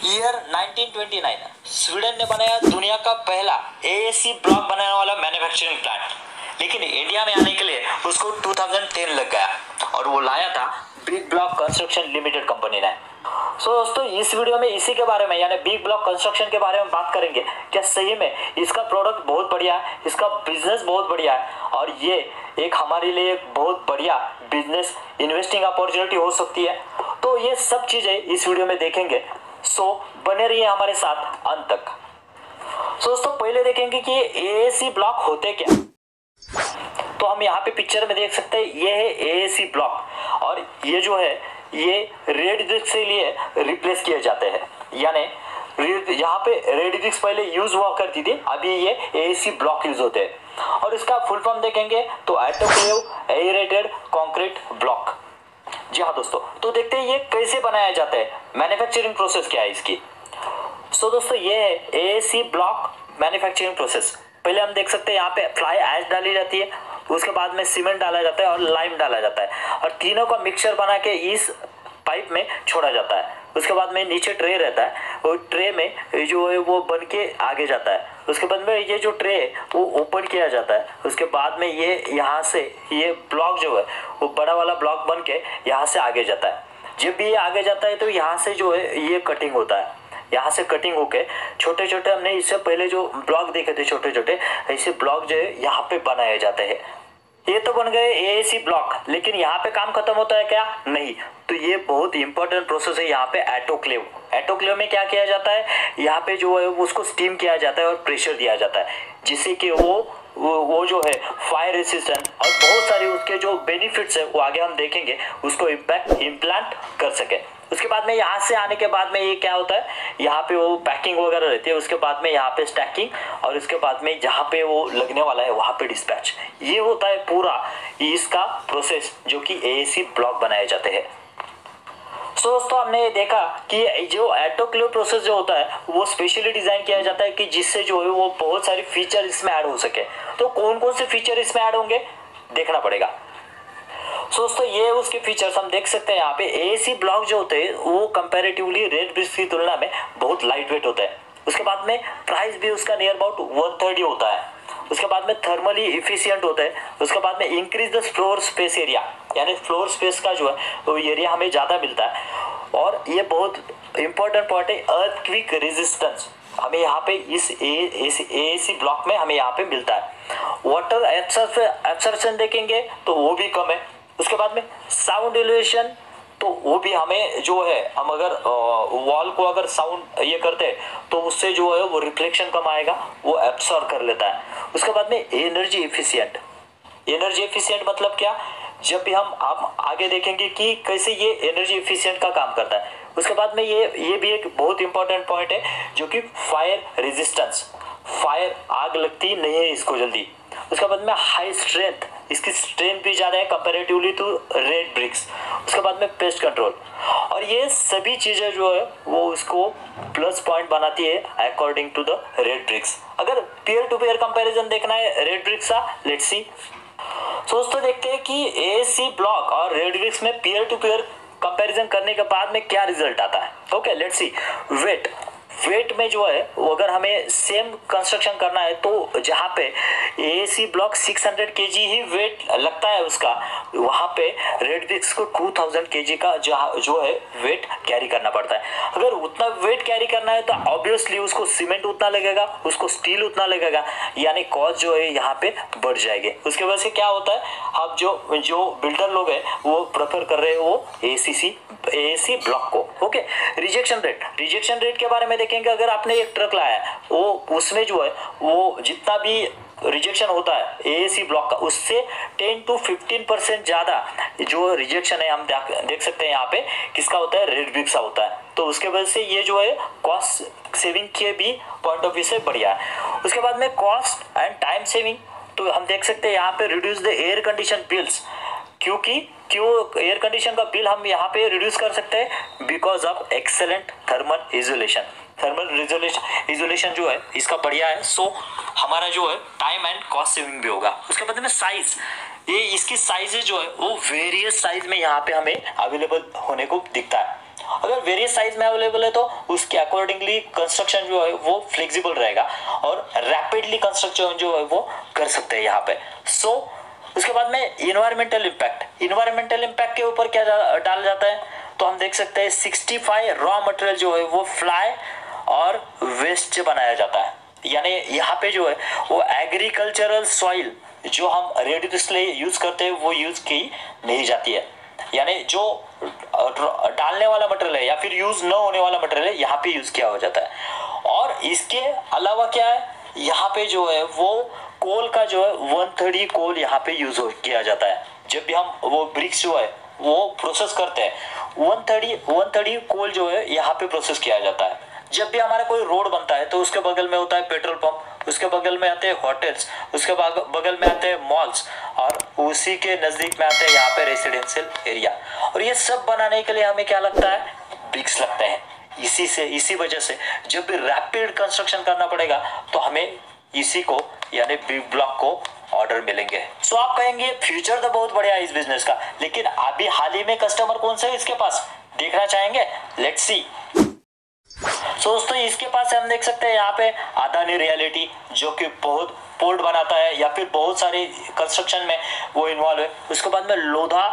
Year 1929 Sweden ने बनाया दुनिया का पहला एएसी ब्लॉक बनाने वाला मैन्युफैक्चरिंग प्लांट, लेकिन इंडिया में आने के लिए उसको 2010 लग गया और वो लाया था big block construction limited company ने। दोस्तों इस वीडियो में इसी के बारे में यानी बिग ब्लॉक कंस्ट्रक्शन के बारे में बात करेंगे। क्या सही में इसका प्रोडक्ट बहुत बढ़िया है, इसका बिजनेस बहुत बढ़िया है और ये एक हमारे लिए एक बहुत बढ़िया बिजनेस इन्वेस्टिंग अपॉर्चुनिटी हो सकती है। तो ये सब चीजें इस वीडियो में देखेंगे, सो बने रहिए हमारे साथ अंत तक। दोस्तों पहले देखेंगे कि एएसी ब्लॉक होते क्या। तो हम यहाँ पे पिक्चर में देख सकते हैं, ये है एएसी ब्लॉक और ये जो है ये रेड ब्रिक्स से लिए रिप्लेस किए जाते हैं। यानी यहाँ पे रेड ब्रिक्स पहले यूज हुआ करती थी, अभी ये एएसी ब्लॉक यूज होते हैं। और इसका फुल फॉर्म देखेंगे तो ऑटोक्लेव एरेटेड कंक्रीट ब्लॉक। जी हाँ दोस्तों, तो देखते हैं ये कैसे बनाया जाता है, मैन्युफैक्चरिंग प्रोसेस क्या है इसकी। सो दोस्तों ये है एएसी ब्लॉक मैन्युफैक्चरिंग प्रोसेस। पहले हम देख सकते हैं यहाँ पे फ्लाई ऐश डाली जाती है, उसके बाद में सीमेंट डाला जाता है और लाइम डाला जाता है और तीनों का मिक्सचर बना के इस पाइप में छोड़ा जाता है। उसके बाद में नीचे ट्रे रहता है, वो ट्रे में जो है वो बन के आगे जाता है। उसके बाद में ये जो ट्रे है वो ओपन किया जाता है। उसके बाद में ये यहाँ से ये ब्लॉक जो है वो बड़ा वाला ब्लॉक बन के यहाँ से आगे जाता है। जब भी ये आगे जाता है तो यहाँ से जो है ये कटिंग होता है, यहाँ से कटिंग होके छोटे छोटे, हमने इससे पहले जो ब्लॉक देखे थे छोटे छोटे, ऐसे ब्लॉक जो है यहाँ पे बनाए जाते हैं। ये तो बन गए एएसी ब्लॉक, लेकिन यहाँ पे काम खत्म होता है क्या? नहीं। तो ये बहुत इंपॉर्टेंट प्रोसेस है यहाँ पे ऑटोक्लेव। ऑटोक्लेव में क्या किया जाता है, यहाँ पे जो है उसको स्टीम किया जाता है और प्रेशर दिया जाता है, जिससे कि वो जो है फायर रेसिस्टेंट और बहुत सारे उसके जो बेनिफिट्स है वो आगे हम देखेंगे, उसको इम्प्लांट कर सके। उसके बाद में यहाँ से आने के बाद में ये क्या होता है, यहाँ पे वो पैकिंग वगैरह रहती है, उसके बाद में यहाँ पे स्टैकिंग और उसके बाद में जहाँ पे वो लगने वाला है वहाँ पे डिस्पैच। ये होता है पूरा इसका प्रोसेस जो कि एएसी ब्लॉक बनाए जाते हैं। तो दोस्तों हमने ये देखा कि जो ऑटोक्लेव प्रोसेस जो होता है वो स्पेशली डिजाइन किया जाता है कि जिससे जो है वो बहुत सारे फीचर इसमें ऐड हो सके। तो कौन कौन से फीचर इसमें ऐड होंगे देखना पड़ेगा। दोस्तों ये उसके फीचर्स हम देख सकते हैं यहाँ पे। एएसी ब्लॉक जो होते हैं वो कंपैरेटिवली रेड ब्रिक्स की तुलना में बहुत लाइट वेट होता है। उसके बाद में प्राइस भी उसका नियर अबाउट 130 होता है। उसके बाद में थर्मली इफिशियंट होता है। उसके बाद में increase the floor space area, यानी फ्लोर स्पेस का जो है वो एरिया हमें ज़्यादा मिलता है। और ये बहुत इंपॉर्टेंट पॉइंट है, अर्थक्वेक रेजिस्टेंस हमें यहाँ पे इस एएसी ब्लॉक में हमें यहाँ पे मिलता है। वाटर एब्सॉर्प्शन देखेंगे तो वो भी कम है। उसके बाद में साउंड एलिवेशन, तो वो भी हमें जो है, हम अगर वॉल को अगर साउंड ये करते हैं तो उससे जो है वो रिफ्लेक्शन कम आएगा, वो एब्सॉर्ब कर लेता है। उसके बाद में एनर्जी एफिशिएंट। एनर्जी एफिशिएंट मतलब क्या, जब भी हम आगे देखेंगे कि कैसे ये एनर्जी एफिशिएंट का काम करता है। उसके बाद में ये भी एक बहुत इंपॉर्टेंट पॉइंट है जो कि फायर रेजिस्टेंस, फायर आग लगती नहीं है इसको जल्दी। उसके बाद में हाई स्ट्रेंथ, इसकी स्ट्रेंथ भी ज़्यादा है कंपैरेटिवली टू रेड ब्रिक्स। उसके बाद में पेस्ट कंट्रोल, और ये सभी चीज़ें जो है वो इसको प्लस पॉइंट बनाती है according to the red bricks. अगर पीयर टू पीयर कंपैरिजन देखना है रेड ब्रिक्स का, लेट्स सी। दोस्तों देखते हैं कि एएसी ब्लॉक और रेड ब्रिक्स में पीयर टू पीयर कंपैरिजन करने के बाद में क्या रिजल्ट आता है। Okay let's see. वेट में जो है वो अगर हमें सेम कंस्ट्रक्शन करना है तो जहाँ पे एएसी ब्लॉक 600 केजी ही वेट लगता है उसका, वहाँ पे रेड ब्रिक्स को 2000 केजी का जो है वेट कैरी करना पड़ता है। अगर उतना वेट कैरी करना है तो ऑब्वियसली उसको सीमेंट उतना लगेगा, उसको स्टील उतना लगेगा, यानी कॉस्ट जो है यहाँ पे बढ़ जाएगी। उसके वजह से क्या होता है, अब जो बिल्डर लोग हैं वो प्रेफर कर रहे हैं वो एएसी ब्लॉक को। ओके, रिजेक्शन रेट के बारे में देखेंगे। अगर आपने एक ट्रक लाया है वो उसमें जो है वो जितना भी रिजेक्शन होता है एएसी ब्लॉक का, उससे 10 to 15% ज़्यादा जो रिजेक्शन है हम देख सकते हैं यहाँ पे किसका होता है, रेड ब्रिक्स का होता है। तो उसके वजह से ये जो है कॉस्ट सेविंग के भी पॉइंट ऑफ व्यू से बढ़िया है। उसके बाद में कॉस्ट एंड टाइम सेविंग, तो हम देख सकते हैं यहाँ पे reduce the air condition bills. क्यों एयर कंडीशन का बिल हम यहाँ पे रिड्यूस कर सकते हैं, because of excellent thermal isolation. Thermal isolation जो है इसका बढ़िया है, सो हमारा जो है टाइम एंड कॉस्ट सेविंग भी होगा। उसके बाद में साइज, ये इसकी साइज जो है वो वेरियस साइज में यहाँ पे हमें अवेलेबल होने को दिखता है। अगर वेरियस साइज में अवेलेबल है तो उसके अकॉर्डिंगली कंस्ट्रक्शन जो है वो फ्लेक्सिबल रहेगा और रैपिडली कंस्ट्रक्शन जो है वो कर सकते हैं यहाँ पे। उसके बाद में इन्वायरमेंटल इम्पैक्ट के ऊपर क्या डाला जाता है, तो हम देख सकते हैं 65 रॉ मटेरियल जो है वो फ्लाई और वेस्ट से बनाया जाता है। यानी यहाँ पे जो है वो एग्रीकल्चरल सॉइल जो हम रेडी टू स्ले यूज करते हैं वो यूज की नहीं जाती है। यानी जो डालने वाला मटेरियल है या फिर यूज न होने वाला मटेरियल है यहाँ पे यूज किया हो जाता है। और इसके अलावा क्या है, यहाँ पे जो है वो कोल का जो है 130 कोल यहाँ पे यूज किया जाता है। जब भी हम वो ब्रिक्स जो है वो प्रोसेस करते हैं 130 कोल जो है यहाँ पे प्रोसेस किया जाता है। जब भी हमारा कोई रोड बनता है तो उसके बगल में होता है पेट्रोल पंप, उसके बगल में आते हैं होटल्स, उसके बगल में आते हैं मॉल्स और उसी के नजदीक में आते हैं यहाँ पे रेसिडेंशियल एरिया। और ये सब बनाने के लिए हमें क्या लगता है, ब्रिक्स लगते हैं। इसी वजह से जब भी रैपिड कंस्ट्रक्शन करना पड़ेगा तो हमें इसी को यानी बिग ब्लॉक को ऑर्डर मिलेंगे। सो आप कहेंगे फ्यूचर तो बहुत बढ़िया है इस बिजनेस का, लेकिन अभी हाल ही में कस्टमर कौन से है इसके पास, देखना चाहेंगे, लेट्स सी। दोस्तों इसके पास हम देख सकते हैं यहाँ पे अदानी रियलिटी जो कि बहुत पोर्ट बनाता है या फिर बहुत सारे कंस्ट्रक्शन में वो इन्वॉल्व है। उसके बाद में लोधा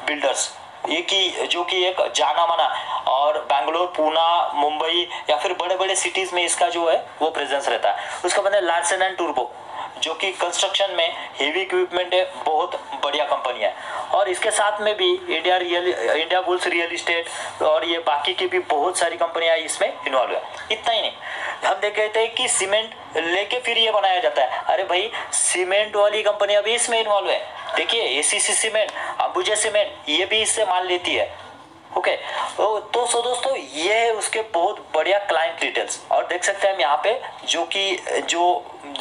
बिल्डर्स ये की जो कि एक जाना माना और बैंगलोर, पूना, मुंबई या फिर बड़े बड़े सिटीज में इसका जो है वो प्रेजेंस रहता है। उसके बाद में लार्सन एंड टूर्बो जो कि कंस्ट्रक्शन में हेवी इक्विपमेंट है, बहुत बढ़िया कंपनी है। और इसके साथ में भी इंडिया बुल्स रियल इस्टेट और ये बाकी की भी बहुत सारी कंपनियां इसमें इन्वॉल्व है। इतना ही नहीं, हम देख रहे थे कि सीमेंट लेके फिर ये बनाया जाता है। अरे भाई सीमेंट वाली कंपनियां भी इसमें इन्वॉल्व है। देखिए एसीसी सीमेंट, अंबुजा सीमेंट ये भी इससे माल लेती है। ओके तो सो दोस्तों ये है उसके बहुत बढ़िया क्लाइंट डिटेल्स। और देख सकते हैं हम यहाँ पे जो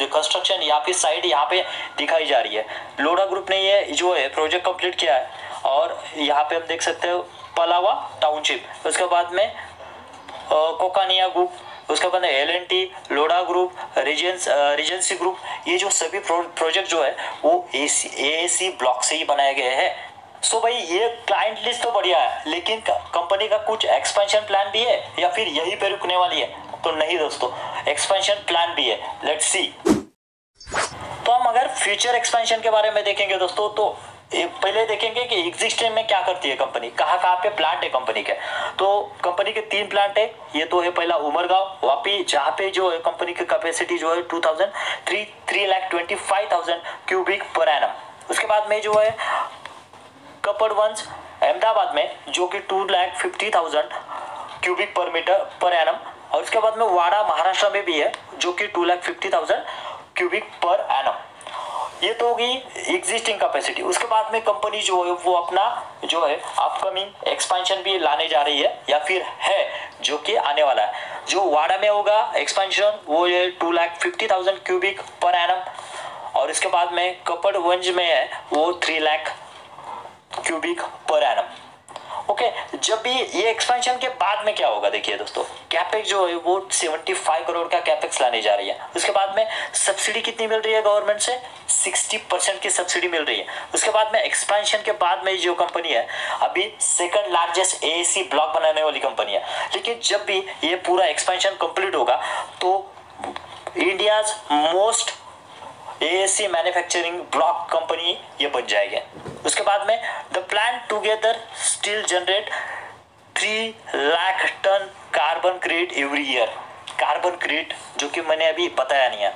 कंस्ट्रक्शन या फिर साइड यहाँ पे दिखाई जा रही है, लोढ़ा ग्रुप ने ये जो है प्रोजेक्ट कंप्लीट किया है। और यहाँ पे हम देख सकते हो पलावा टाउनशिप, उसके बाद में कोकानिया ग्रुप, उसके बाद में L&T, Lodha group, Regency group, ये जो सभी प्रोजेक्ट जो है वो एएसी ब्लॉक से ही बनाए गए हैं। सो भाई ये क्लाइंट लिस्ट तो बढ़िया है, लेकिन कंपनी का कुछ एक्सपेंशन प्लान भी है या फिर यहीं पे रुकने वाली है, तो नहीं दोस्तों, एक्सपेंशन प्लान भी है। Let's see. तो हम अगर फ्यूचर एक्सपेंशन के बारे में देखेंगे दोस्तों, तो पहले देखेंगे कि एग्जिस्टिंग में क्या करती है कंपनी, कहाँ पे प्लांट है कंपनी के। तो कंपनी के 3 प्लांट है। ये तो है पहला उमरगांव वापी, जहाँ पे जो है कंपनी की कैपेसिटी जो है 3,25,000 क्यूबिक पर एनम। उसके बाद में जो है कपड़वंश अहमदाबाद में जो कि 2,50,000 क्यूबिक पर मीटर पर एनम। और उसके बाद में वाड़ा महाराष्ट्र में भी है जो कि 2,50,000 क्यूबिक पर एनम। ये तो होगी एग्जिस्टिंग कैपेसिटी। उसके बाद में कंपनी जो है वो अपना जो है अपकमिंग एक्सपेंशन भी लाने जा रही है या फिर है जो कि आने वाला है। जो वाड़ा में होगा एक्सपेंशन वो है 2,50,000 क्यूबिक पर एनम। और इसके बाद में कपड़वंज में है वो 3 lakh cubic per annum. Okay जब भी ये एक्सपेंशन के बाद में क्या होगा, देखिए दोस्तों कैपेक्स जो है वो 75 करोड़ का कैपेक्स लाने जा रही है। उसके बाद में सब्सिडी कितनी मिल रही है गवर्नमेंट से, 60% की सब्सिडी मिल रही है। उसके बाद में एक्सपेंशन के बाद में जो कंपनी है अभी सेकंड लार्जेस्ट एएसी ब्लॉक बनाने वाली कंपनी है। लेकिन जब भी ये पूरा एक्सपेंशन कंप्लीट होगा तो India's most AAC manufacturing block company ये बन जाएगी। उसके बाद में the plant together still generate 3 lakh ton carbon credit every year. Carbon credit जो कि मैंने अभी बताया नहीं है,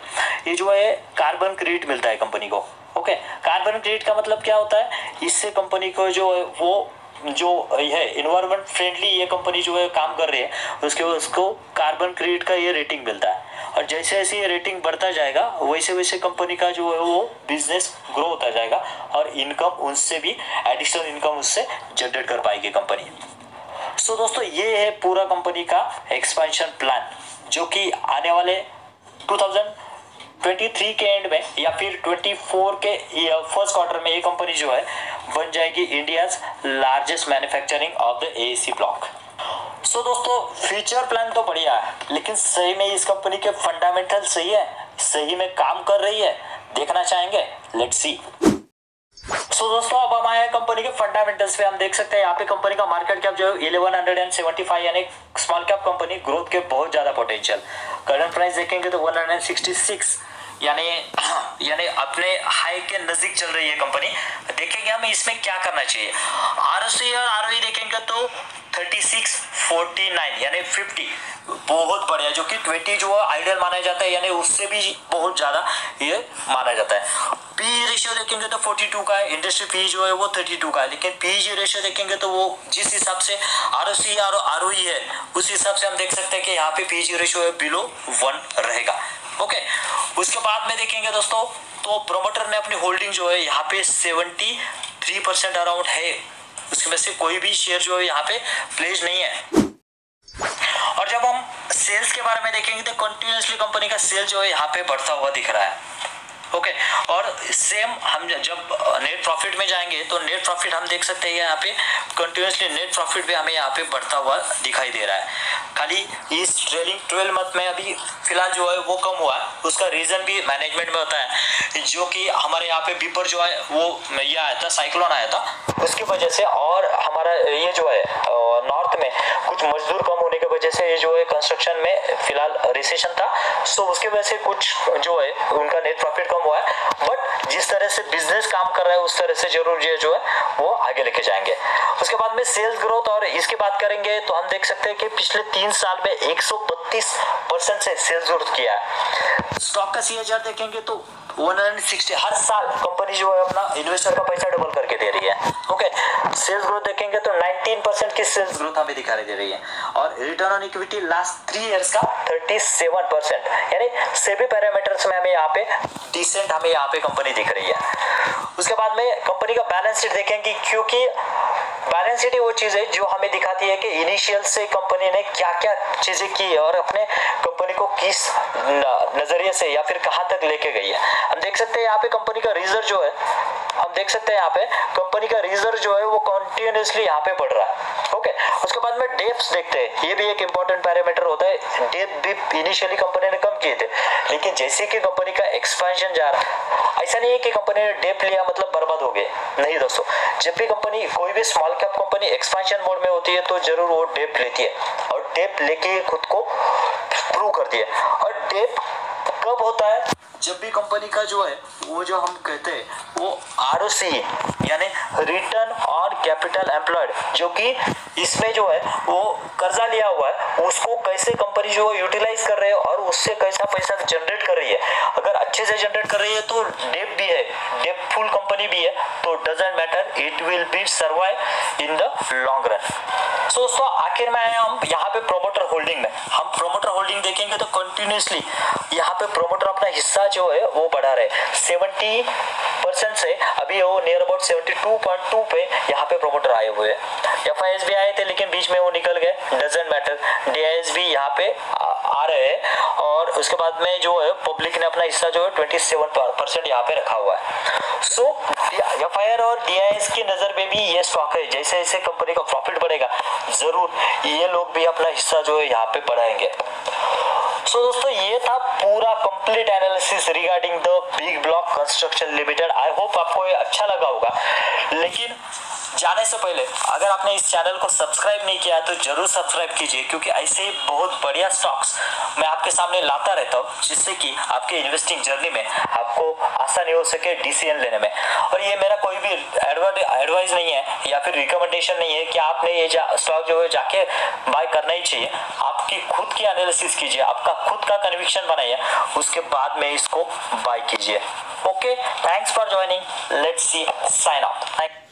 ये जो है कार्बन क्रेडिट मिलता है कंपनी को। ओके कार्बन क्रेडिट का मतलब क्या होता है, इससे कंपनी को जो है वो जो है इन्वायरमेंट फ्रेंडली ये कंपनी जो है काम कर रही है उसको कार्बन क्रेडिट का ये रेटिंग मिलता है। और जैसे जैसे ये रेटिंग बढ़ता जाएगा वैसे वैसे कंपनी का जो है वो बिजनेस ग्रो होता जाएगा और इनकम उनसे भी एडिशनल इनकम उससे जनरेट कर पाएगी कंपनी। सो दोस्तों ये है पूरा कंपनी का एक्सपेंशन प्लान जो कि आने वाले 2023 के एंड में या फिर 24 के फर्स्ट क्वार्टर में ये कंपनी जो है बन जाएगी India's largest manufacturing of the AAC block. So दोस्तों फ्यूचर प्लान तो बढ़िया है, लेकिन सही में इस कंपनी के फंडामेंटल सही है, सही में काम कर रही है, देखना चाहेंगे, लेट्स सी। सो दोस्तों अब हम आए हैं कंपनी के फंडामेंटल्स पे। हम देख सकते हैं यहाँ पे कंपनी का मार्केट कैप जो है 1175, यानी स्मॉल कैप कंपनी, ग्रोथ के बहुत ज्यादा पोटेंशियल। करंट प्राइस देखेंगे तो 166, यानी अपने हाई के नजदीक चल रही है कंपनी। देखेंगे हमें इसमें क्या करना चाहिए। आरओसी और आरओई देखेंगे तो 36, 49 यानी 50 बहुत बढ़िया, जो कि 20 जो आइडियल माना जाता है, यानी उससे भी बहुत ज्यादा ये माना जाता है। पी रेशियो देखेंगे तो 42 का है, इंडस्ट्री पी जो है वो 32 का है, लेकिन पीजी रेशियो देखेंगे तो वो जिस हिसाब से आरओसी और आरओई है उस हिसाब से हम देख सकते हैं कि यहाँ पे पीजी रेशियो है बिलो 1 रहेगा। ओके, उसके बाद में देखेंगे दोस्तों तो प्रोमोटर ने अपनी होल्डिंग जो है यहाँ पे 73% अराउंड है, उसमें से कोई भी शेयर जो है यहाँ पे प्लेज नहीं है। और जब हम सेल्स के बारे में देखेंगे तो कंटिन्यूसली कंपनी का सेल जो है यहाँ पे बढ़ता हुआ दिख रहा है। ओके, और सेम हम जब नेट प्रॉफिट में जाएंगे तो नेट प्रॉफिट हम देख सकते हैं यहाँ पे कंटिन्यूसली नेट प्रॉफिट भी हमें यहाँ पे बढ़ता हुआ दिखाई दे रहा है। खाली इस ट्रेलिंग 12 मंथ में अभी फिलहाल जो है वो कम हुआ है, उसका रीजन भी मैनेजमेंट में होता है, जो कि हमारे यहाँ पे बीपर जो है वो ये आया था, साइक्लोन आया था, उसकी वजह से, और हमारा ये जो है नॉर्थ में कुछ मजदूर कम होने की वजह से ये जो है कंस्ट्रक्शन में फिलहाल रिसेशन था, सो उसकी वजह से कुछ जो है उनका नेट प्रॉफिट कम हुआ है। बट जिस तरह से बिजनेस काम कर रहा है उस तरह से जरूर ये जो है वो आगे लेके जाएंगे। उसके बाद में सेल्स ग्रोथ और इसकी बात करेंगे तो हम देख सकते हैं कि पिछले 3 साल में 132% से सेल्स ग्रोथ किया है। स्टॉक का CAGR देखेंगे तो 160, हर साल कंपनी जो है अपना इन्वेस्टर का पैसा डबल करके दे रही है। ओके, सेल्स ग्रोथ देखेंगे तो 19% की सेल्स ग्रोथ हमें दिखा दे रही है, और return on equity last 3 years का 37%, यानी सभी पैरामीटर्स में हमें यहाँ पे डिसेंट हमें यहाँ पे कंपनी दिख रही है। उसके बाद में कंपनी का बैलेंस शीट देखेंगे, क्योंकि बैलेंस शीट वो चीज है जो हमें दिखाती है कि इनिशियल से कंपनी ने क्या क्या चीजें की है और अपने कंपनी को किस नजरिए से या फिर कहां तक लेके गई है। हम देख सकते हैं यहाँ पे कंपनी का रिजर्व जो है, हम देख सकते हैं यहाँ पे कंपनी का रिजर्व जो है वो कंटिन्यूअसली यहाँ पे बढ़ रहा है। ओके, उसके बाद में डेप्स देखते हैं, ये भी एक इंपॉर्टेंट पैरामीटर होता है। डेप भी इनिशियली कंपनी ने कम किए थे, लेकिन जैसे कि कंपनी का एक्सपेंशन जा रहा है, ऐसा नहीं है कि कंपनी ने डेप लिया मतलब बर्बाद हो गए, नहीं दोस्तों। जब भी कंपनी, कोई भी small cap company expansion mode में होती है तो जरूर वो डेप लेती है, और डेप लेके खुद को प्रूव करती है। और डेप कब होता है? जब भी कंपनी का जो है वो जो हम कहते हैं वो ROCE यानी रिटर्न ऑन कैपिटल एम्प्लॉयड, जो कि इसमें जो है वो कर्जा लिया हुआ है उसको कैसे कंपनी जो है यूटिलाइज कर रही है और उससे कैसा पैसा जनरेट कर रही है। अगर अच्छे से जनरेट कर रही है तो डेप भी है, डेप फुल कंपनी भी है, तो doesn't matter, it will be survive in the long run. So दोस्तों आखिर में आए हम यहाँ पे प्रोमोटर होल्डिंग में। हम प्रोमोटर होल्डिंग देखेंगे तो कंटिन्यूसली यहाँ पे प्रोमोटर अपना हिस्सा जो है वो बढ़ा रहे 70% से अभी वो नियर अबाउट 72.2 पे यहाँ पे प्रोमोटर आए हुए हैं। FIS भी आए थे लेकिन बीच में वो निकल गए, डजंट मैटर। DIS भी यहाँ पे आ रहे हैं, और उसके बाद में जो है पब्लिक ने अपना हिस्सा जो है 27% यहाँ पे रखा हुआ है। सो FIR और DIS की नजर में भी ये स्टॉक है, जैसे जैसे कंपनी का प्रॉफिट बढ़ेगा जरूर ये लोग भी अपना हिस्सा जो है यहाँ पे बढ़ाएंगे। सो दोस्तों ये था पूरा complete analysis regarding the big block construction limited. I hope आपको ये अच्छा लगा होगा, लेकिन जाने से पहले अगर आपने इस चैनल को सब्सक्राइब नहीं किया तो जरूर सब्सक्राइब कीजिए, क्योंकि ऐसे ही बहुत बढ़िया स्टॉक्स मैं आपके सामने लाता रहता हूँ, जिससे कि आपके इन्वेस्टिंग जर्नी में आपको आसानी हो सके डिसीजन लेने में। और ये मेरा कोई भी एडवाइस नहीं है या फिर रिकमेंडेशन नहीं है कि आपने ये स्टॉक जो है जाके बाय करना ही चाहिए। आपकी खुद की एनालिसिस कीजिए, आपका खुद का कन्विक्शन बनाइए, उसके बाद में इसको बाय कीजिए। Okay, thanks for joining, let's see, sign out.